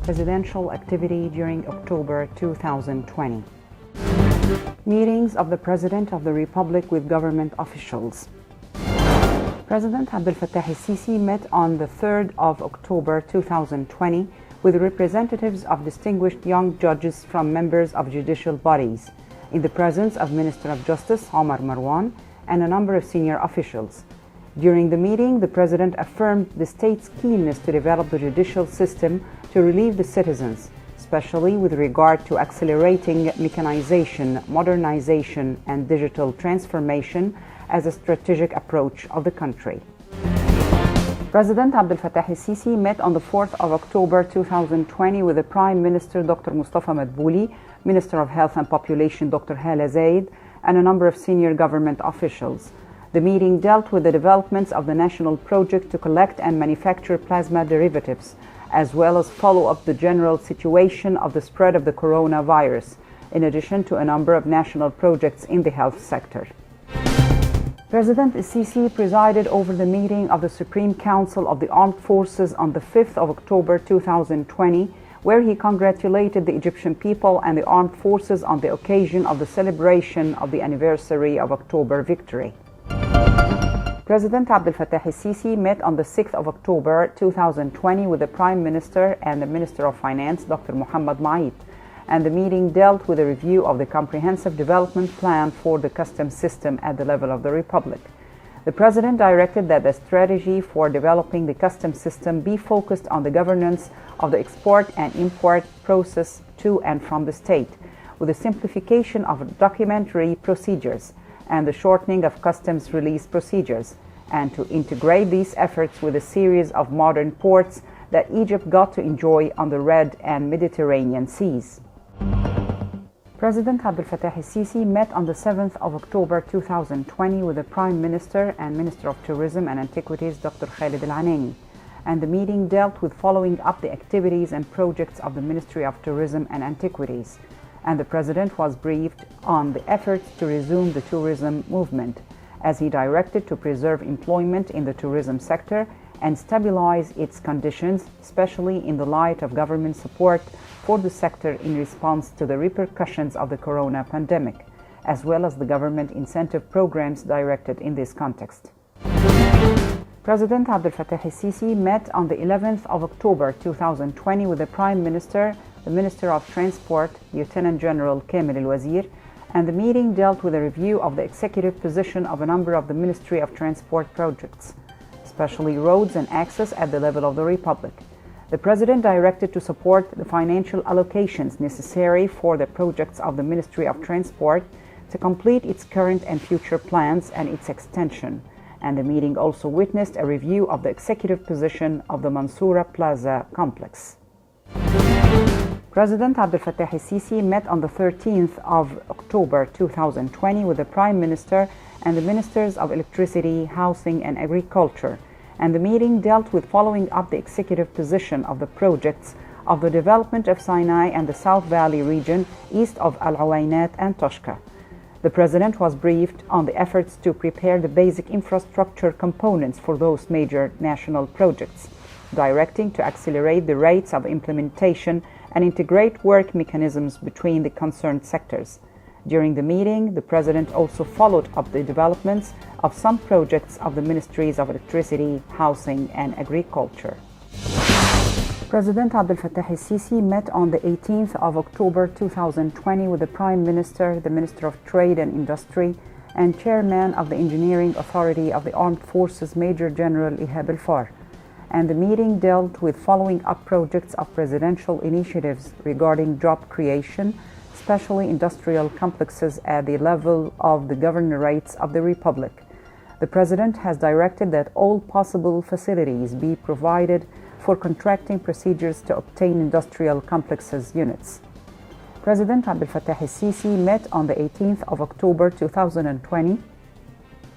presidential activity during October 2020. Meetings of the President of the Republic with government officials. President Abdel Fattah el-Sisi met on the 3rd of October 2020 with representatives of distinguished young judges from members of judicial bodies, in the presence of Minister of Justice Omar Marwan and a number of senior officials. During the meeting, the President affirmed the state's keenness to develop the judicial system to relieve the citizens, especially with regard to accelerating mechanization, modernization, and digital transformation as a strategic approach of the country. President Abdel Fattah el-Sisi met on the 4th of October 2020 with the Prime Minister Dr. Mustafa Madbouli, Minister of Health and Population Dr. Hala Zaid, and a number of senior government officials. The meeting dealt with the developments of the national project to collect and manufacture plasma derivatives, as well as follow up the general situation of the spread of the coronavirus, in addition to a number of national projects in the health sector. President el-Sisi presided over the meeting of the Supreme Council of the Armed Forces on the 5th of October 2020, where he congratulated the Egyptian people and the armed forces on the occasion of the celebration of the anniversary of October victory. President Abdel Fattah el-Sisi met on the 6th of October 2020 with the Prime Minister and the Minister of Finance, Dr. Mohammed Mait, and the meeting dealt with a review of the comprehensive development plan for the customs system at the level of the Republic. The President directed that the strategy for developing the customs system be focused on the governance of the export and import process to and from the state, with the simplification of documentary procedures and the shortening of customs release procedures, and to integrate these efforts with a series of modern ports that Egypt got to enjoy on the Red and Mediterranean seas. President Abdel Fattah el-Sisi met on the 7th of October 2020 with the Prime Minister and Minister of Tourism and Antiquities Dr. Khalid Al-Anani, and the meeting dealt with following up the activities and projects of the Ministry of Tourism and Antiquities, and the President was briefed on the efforts to resume the tourism movement, as he directed to preserve employment in the tourism sector and stabilize its conditions, especially in the light of government support for the sector in response to the repercussions of the corona pandemic, as well as the government incentive programs directed in this context. President Abdel Fattah el-Sisi met on the 11th of October 2020 with the Prime Minister, the Minister of Transport, Lieutenant General Kamel El-Wazir, and the meeting dealt with a review of the executive position of a number of the Ministry of Transport projects, especially roads and access at the level of the Republic. The President directed to support the financial allocations necessary for the projects of the Ministry of Transport to complete its current and future plans and its extension, and the meeting also witnessed a review of the executive position of the Mansoura Plaza complex. President Abdel Fattah el-Sisi met on the 13th of October 2020 with the Prime Minister and the Ministers of Electricity, Housing and Agriculture, and the meeting dealt with following up the executive position of the projects of the development of Sinai and the South Valley region east of Al-Awaynat and Toshka. The President was briefed on the efforts to prepare the basic infrastructure components for those major national projects, directing to accelerate the rates of implementation and integrate work mechanisms between the concerned sectors. During the meeting, the President also followed up the developments of some projects of the Ministries of Electricity, Housing and Agriculture. President Abdel Fattah el-Sisi met on the 18th of October 2020 with the Prime Minister, the Minister of Trade and Industry, and Chairman of the Engineering Authority of the Armed Forces, Major General Ihab El-Far, and the meeting dealt with following up projects of presidential initiatives regarding job creation, especially industrial complexes at the level of the governorates of the Republic. The President has directed that all possible facilities be provided for contracting procedures to obtain industrial complexes units. President Abdel Fattah el-Sisi met on the 18th of October 2020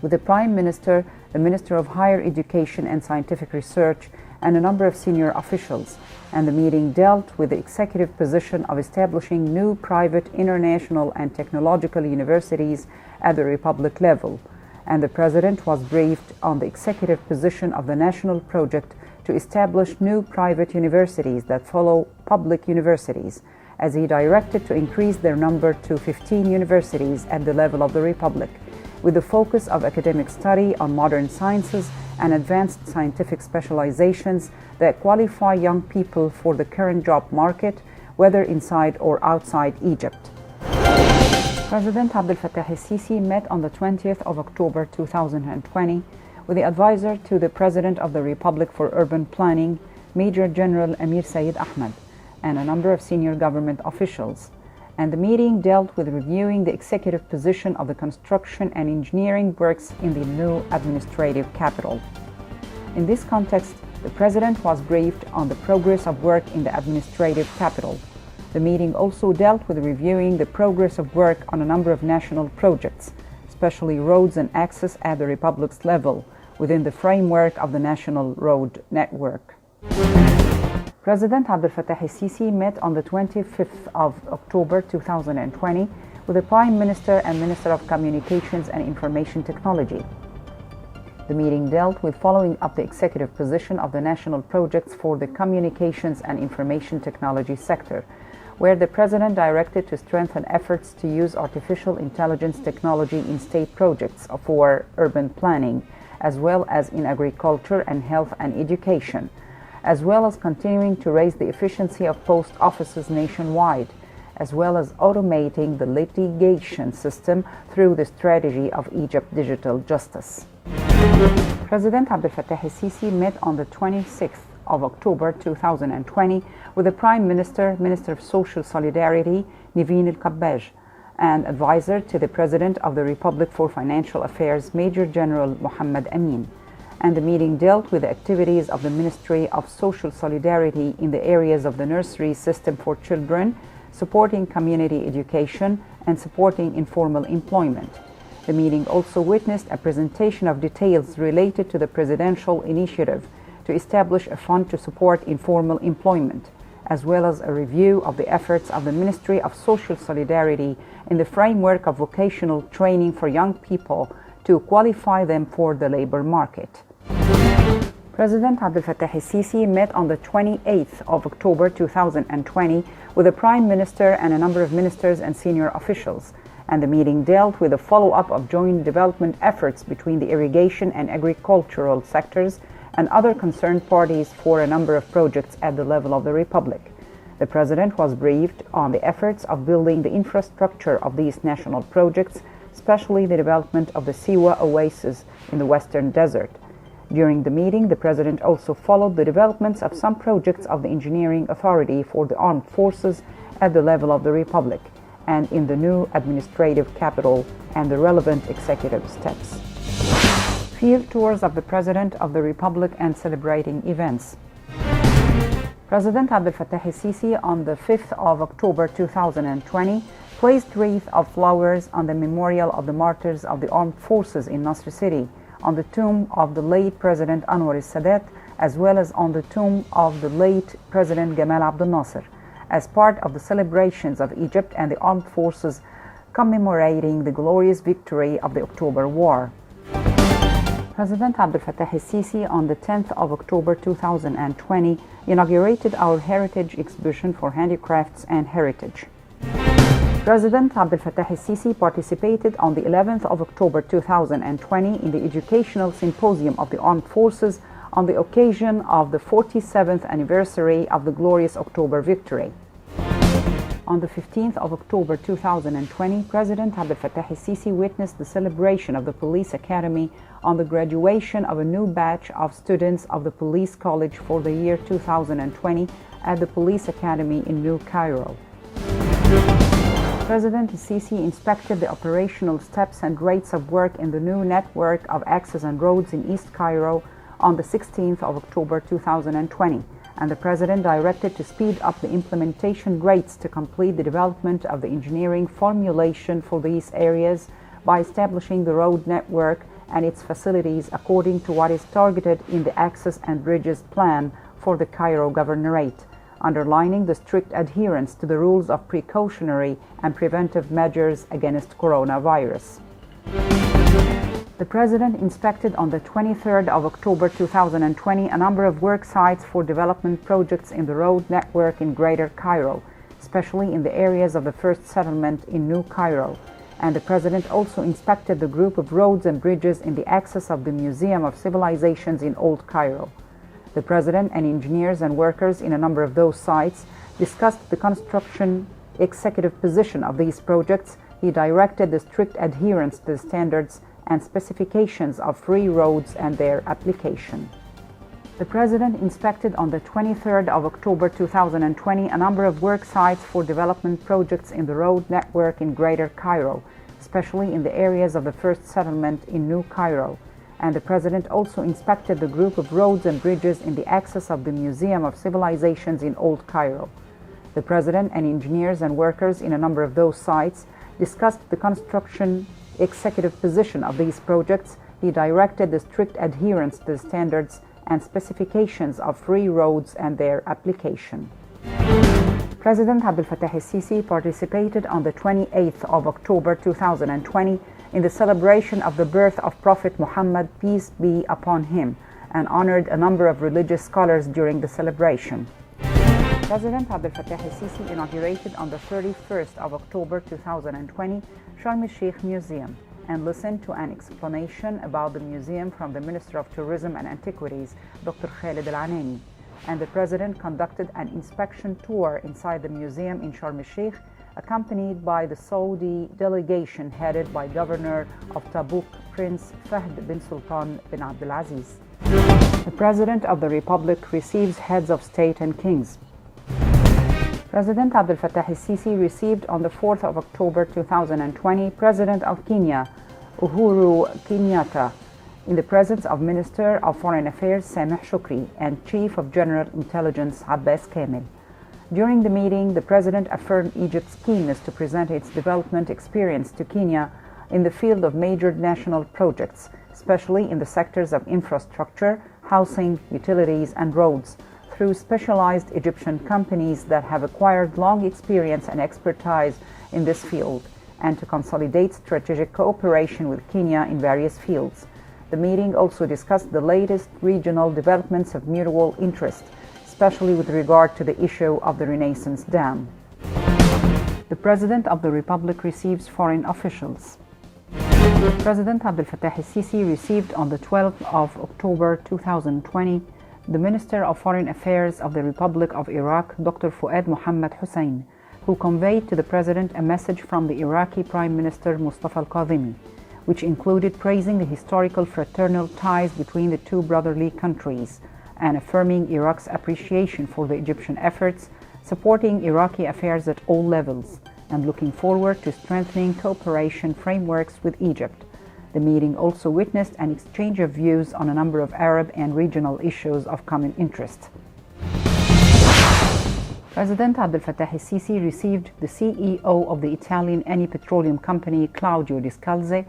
with the Prime Minister, the Minister of Higher Education and Scientific Research, and a number of senior officials, and the meeting dealt with the executive position of establishing new private, international, and technological universities at the Republic level, and the President was briefed on the executive position of the national project to establish new private universities that follow public universities, as he directed to increase their number to 15 universities at the level of the Republic, with the focus of academic study on modern sciences and advanced scientific specializations that qualify young people for the current job market, whether inside or outside Egypt. President Abdel Fattah el-Sisi met on the 20th of October 2020 with the advisor to the President of the Republic for Urban Planning, Major General Amir Said Ahmed, and a number of senior government officials. And the meeting dealt with reviewing the executive position of the construction and engineering works in the new administrative capital. In this context, the President was briefed on the progress of work in the administrative capital. The meeting also dealt with reviewing the progress of work on a number of national projects, especially roads and access at the Republic's level, within the framework of the National Road Network. President Abdel Fattah el-Sisi met on the 25th of October 2020 with the Prime Minister and Minister of Communications and Information Technology. The meeting dealt with following up the executive position of the national projects for the communications and information technology sector, where the President directed to strengthen efforts to use artificial intelligence technology in state projects for urban planning, as well as in agriculture and health and education, as well as continuing to raise the efficiency of post offices nationwide, as well as automating the litigation system through the strategy of Egypt Digital Justice. President Abdel Fattah el-Sisi met on the 26th of October 2020 with the Prime Minister, Minister of Social Solidarity, Niveen El-Kabbaj, and advisor to the President of the Republic for Financial Affairs, Major General Mohammed Amin. And the meeting dealt with the activities of the Ministry of Social Solidarity in the areas of the nursery system for children, supporting community education, and supporting informal employment. The meeting also witnessed a presentation of details related to the presidential initiative to establish a fund to support informal employment, as well as a review of the efforts of the Ministry of Social Solidarity in the framework of vocational training for young people to qualify them for the labor market. President Abdel Fattah el-Sisi met on the 28th of October 2020 with the Prime Minister and a number of ministers and senior officials, and the meeting dealt with the follow-up of joint development efforts between the irrigation and agricultural sectors and other concerned parties for a number of projects at the level of the Republic. The President was briefed on the efforts of building the infrastructure of these national projects, especially the development of the Siwa Oasis in the Western Desert. During the meeting, the President also followed the developments of some projects of the Engineering Authority for the Armed Forces at the level of the Republic and in the new administrative capital and the relevant executive steps. Field tours of the President of the Republic and celebrating events. President Abdel Fattah el-Sisi on the 5th of October 2020 placed wreath of flowers on the memorial of the martyrs of the armed forces in Nasr City, on the tomb of the late President Anwar al-Sadat, as well as on the tomb of the late President Gamal Abdel Nasser, as part of the celebrations of Egypt and the armed forces commemorating the glorious victory of the October War. President Abdel Fattah el-Sisi on the 10th of October 2020 inaugurated our Heritage Exhibition for Handicrafts and Heritage. President Abdel Fattah el-Sisi participated on the 11th of October 2020 in the Educational Symposium of the Armed Forces on the occasion of the 47th anniversary of the glorious October victory. On the 15th of October 2020, President Abdel Fattah el-Sisi witnessed the celebration of the Police Academy on the graduation of a new batch of students of the Police College for the year 2020 at the Police Academy in New Cairo. President el-Sisi inspected the operational steps and rates of work in the new network of access and roads in East Cairo on the 16th of October 2020, and the President directed to speed up the implementation rates to complete the development of the engineering formulation for these areas by establishing the road network and its facilities according to what is targeted in the Access and Bridges Plan for the Cairo Governorate, underlining the strict adherence to the rules of precautionary and preventive measures against coronavirus. The President inspected on the 23rd of October 2020 a number of work sites for development projects in the road network in Greater Cairo, especially in the areas of the first settlement in New Cairo. And the President also inspected the group of roads and bridges in the access of the Museum of Civilizations in Old Cairo. The President and engineers and workers in a number of those sites discussed the construction executive position of these projects. He directed the strict adherence to the standards and specifications of free roads and their application. The President inspected on the 23rd of October 2020 a number of work sites for development projects in the road network in Greater Cairo, especially in the areas of the first settlement in New Cairo. And the President also inspected the group of roads and bridges in the access of the Museum of Civilizations in Old Cairo. The President and engineers and workers in a number of those sites discussed the construction executive position of these projects. He directed the strict adherence to the standards and specifications of free roads and their application. President Abdel Fattah el-Sisi participated on the 28th of October 2020 in the celebration of the birth of Prophet Muhammad, peace be upon him, and honored a number of religious scholars during the celebration. President Abdel Fattah el-Sisi inaugurated on the 31st of October 2020 Sharm el-Sheikh Museum and listened to an explanation about the museum from the Minister of Tourism and Antiquities, Dr. Khalid Al-Anani. And the President conducted an inspection tour inside the museum in Sharm el-Sheikh, accompanied by the Saudi delegation headed by Governor of Tabuk, Prince Fahd bin Sultan bin Abdulaziz. The President of the Republic receives heads of state and kings. President Abdel Fattah el-Sisi received on the 4th of October 2020 President of Kenya, Uhuru Kenyatta, in the presence of Minister of Foreign Affairs Sameh Shukri and Chief of General Intelligence Abbas Kamel. During the meeting, the President affirmed Egypt's keenness to present its development experience to Kenya in the field of major national projects, especially in the sectors of infrastructure, housing, utilities, and roads, through specialized Egyptian companies that have acquired long experience and expertise in this field, and to consolidate strategic cooperation with Kenya in various fields. The meeting also discussed the latest regional developments of mutual interest, especially with regard to the issue of the Renaissance Dam. The President of the Republic receives foreign officials. President Abdel Fattah el-Sisi received on the 12th of October 2020 the Minister of Foreign Affairs of the Republic of Iraq, Dr. Fuad Mohammad Hussein, who conveyed to the President a message from the Iraqi Prime Minister Mustafa al-Kadhimi, which included praising the historical fraternal ties between the two brotherly countries and affirming Iraq's appreciation for the Egyptian efforts, supporting Iraqi affairs at all levels, and looking forward to strengthening cooperation frameworks with Egypt. The meeting also witnessed an exchange of views on a number of Arab and regional issues of common interest. President Abdel Fattah el-Sisi received the CEO of the Italian Eni Petroleum Company, Claudio Descalze,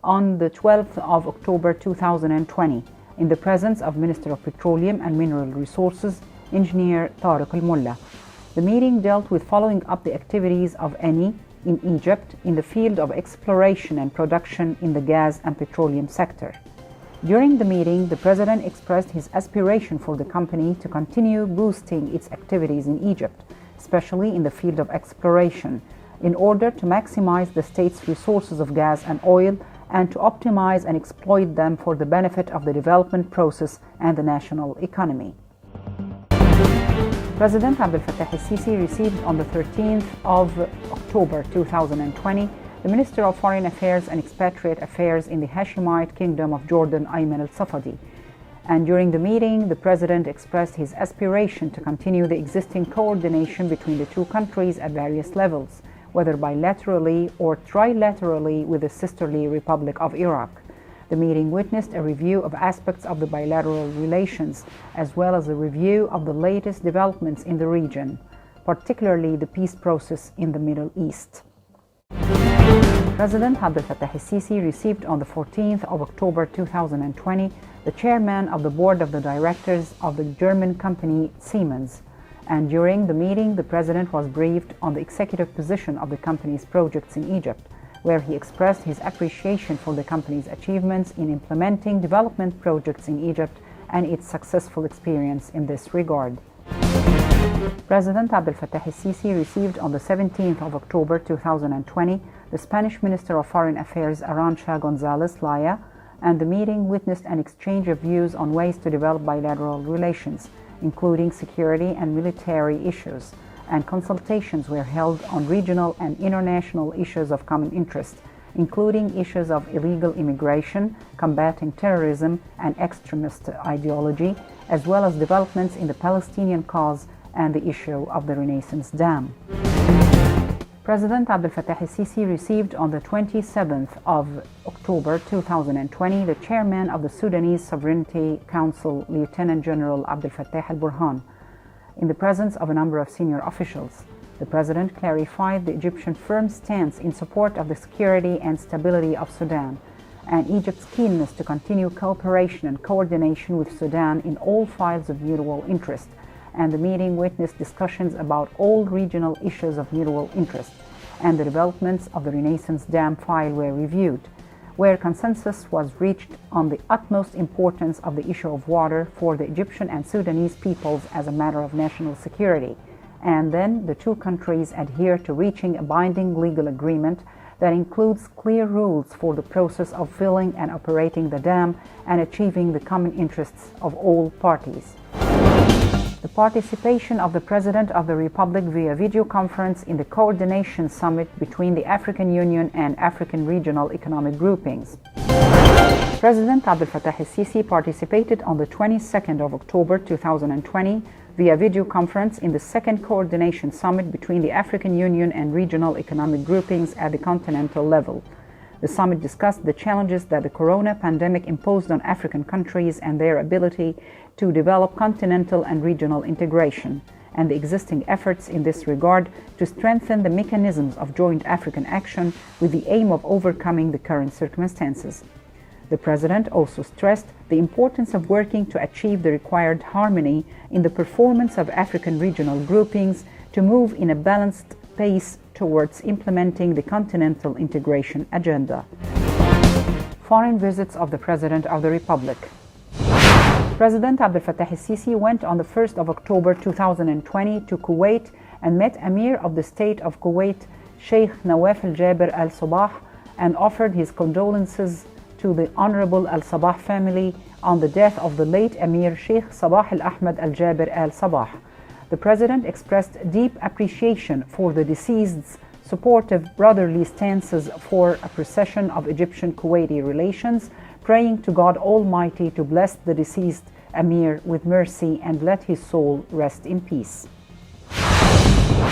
on the 12th of October 2020, in the presence of Minister of Petroleum and Mineral Resources, Engineer Tariq Al-Mulla. The meeting dealt with following up the activities of Eni in Egypt in the field of exploration and production in the gas and petroleum sector. During the meeting, the President expressed his aspiration for the company to continue boosting its activities in Egypt, especially in the field of exploration, in order to maximize the state's resources of gas and oil and to optimize and exploit them for the benefit of the development process and the national economy. President Abdel Fattah el-Sisi received on the 13th of October 2020 the Minister of Foreign Affairs and Expatriate Affairs in the Hashemite Kingdom of Jordan, Ayman al-Safadi. And during the meeting, the President expressed his aspiration to continue the existing coordination between the two countries at various levels, whether bilaterally or trilaterally with the sisterly Republic of Iraq. The meeting witnessed a review of aspects of the bilateral relations, as well as a review of the latest developments in the region, particularly the peace process in the Middle East. President Abdel Fattah el-Sisi received on the 14th of October 2020 the chairman of the board of the directors of the German company Siemens, and during the meeting the President was briefed on the executive position of the company's projects in Egypt, where he expressed his appreciation for the company's achievements in implementing development projects in Egypt and its successful experience in this regard. President Abdel Fattah el-Sisi received on the 17th of October 2020 the Spanish Minister of Foreign Affairs Arantxa González Laya, and the meeting witnessed an exchange of views on ways to develop bilateral relations, including security and military issues, and consultations were held on regional and international issues of common interest, including issues of illegal immigration, combating terrorism and extremist ideology, as well as developments in the Palestinian cause and the issue of the Renaissance Dam. President Abdel Fattah el-Sisi received on the 27th of October 2020 the chairman of the Sudanese Sovereignty Council, Lieutenant General Abdel Fattah al-Burhan. In the presence of a number of senior officials, the President clarified the Egyptian firm stance in support of the security and stability of Sudan, and Egypt's keenness to continue cooperation and coordination with Sudan in all files of mutual interest, and the meeting witnessed discussions about all regional issues of mutual interest, and the developments of the Renaissance Dam file were reviewed, where consensus was reached on the utmost importance of the issue of water for the Egyptian and Sudanese peoples as a matter of national security, and then the two countries adhere to reaching a binding legal agreement that includes clear rules for the process of filling and operating the dam and achieving the common interests of all parties. The participation of the President of the Republic via video conference in the Coordination Summit between the African Union and African Regional Economic Groupings. President Abdel Fattah el-Sisi participated on the 22nd of October 2020 via video conference in the second Coordination Summit between the African Union and Regional Economic Groupings at the continental level. The summit discussed the challenges that the corona pandemic imposed on African countries and their ability to develop continental and regional integration, and the existing efforts in this regard to strengthen the mechanisms of joint African action with the aim of overcoming the current circumstances. The President also stressed the importance of working to achieve the required harmony in the performance of African regional groupings to move in a balanced pace towards implementing the continental integration agenda. Foreign visits of the President of the Republic. President Abdel Fattah el-Sisi went on the 1st of October 2020 to Kuwait and met Emir of the State of Kuwait, Sheikh Nawaf al-Jaber al-Sabah, and offered his condolences to the Honorable al-Sabah family on the death of the late Emir Sheikh Sabah al-Ahmad al-Jaber al-Sabah. The President expressed deep appreciation for the deceased's supportive brotherly stances for a procession of Egyptian-Kuwaiti relations, praying to God Almighty to bless the deceased Emir with mercy and let his soul rest in peace.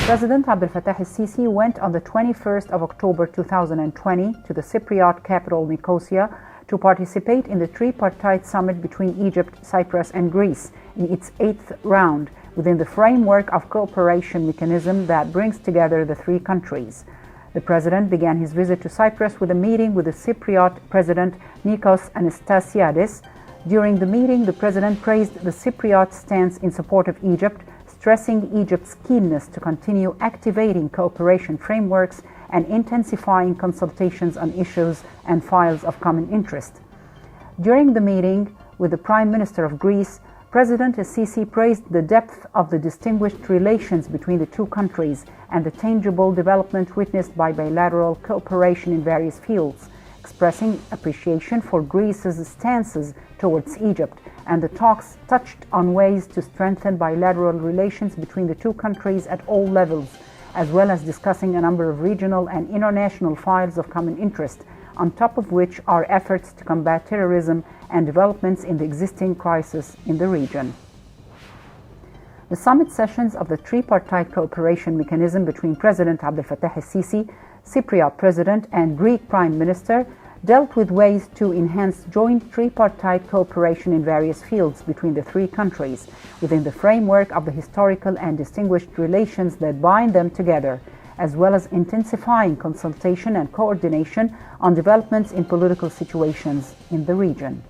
President Abdel Fattah el-Sisi went on the 21st of October 2020 to the Cypriot capital Nicosia to participate in the tripartite summit between Egypt, Cyprus and Greece in its 8th round within the framework of cooperation mechanism that brings together the three countries. The President began his visit to Cyprus with a meeting with the Cypriot President Nikos Anastasiadis. During the meeting, the President praised the Cypriot stance in support of Egypt, stressing Egypt's keenness to continue activating cooperation frameworks and intensifying consultations on issues and files of common interest. During the meeting with the Prime Minister of Greece, President el-Sisi praised the depth of the distinguished relations between the two countries and the tangible development witnessed by bilateral cooperation in various fields, expressing appreciation for Greece's stances towards Egypt, and the talks touched on ways to strengthen bilateral relations between the two countries at all levels, as well as discussing a number of regional and international files of common interest, on top of which are efforts to combat terrorism and developments in the existing crisis in the region. The summit sessions of the tripartite cooperation mechanism between President Abdel Fattah el-Sisi, Cypriot President, and Greek Prime Minister dealt with ways to enhance joint tripartite cooperation in various fields between the three countries within the framework of the historical and distinguished relations that bind them together, as well as intensifying consultation and coordination on developments in political situations in the region.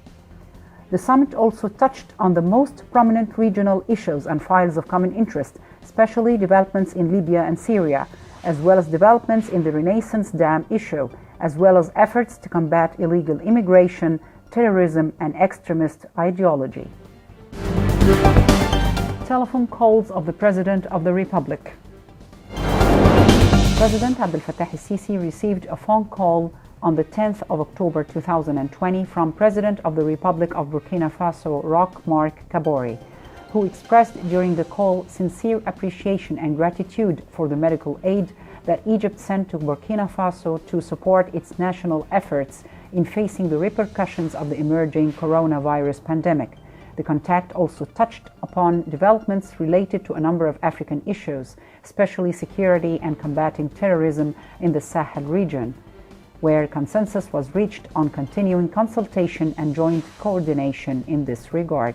The summit also touched on the most prominent regional issues and files of common interest, especially developments in Libya and Syria, as well as developments in the Renaissance Dam issue, as well as efforts to combat illegal immigration, terrorism, and extremist ideology. Telephone calls of the President of the Republic. President Abdel Fattah el-Sisi received a phone call on the 10th of October 2020 from President of the Republic of Burkina Faso, Roch Marc Kabore, who expressed during the call sincere appreciation and gratitude for the medical aid that Egypt sent to Burkina Faso to support its national efforts in facing the repercussions of the emerging coronavirus pandemic. The contact also touched upon developments related to a number of African issues, especially security and combating terrorism in the Sahel region, where consensus was reached on continuing consultation and joint coordination in this regard.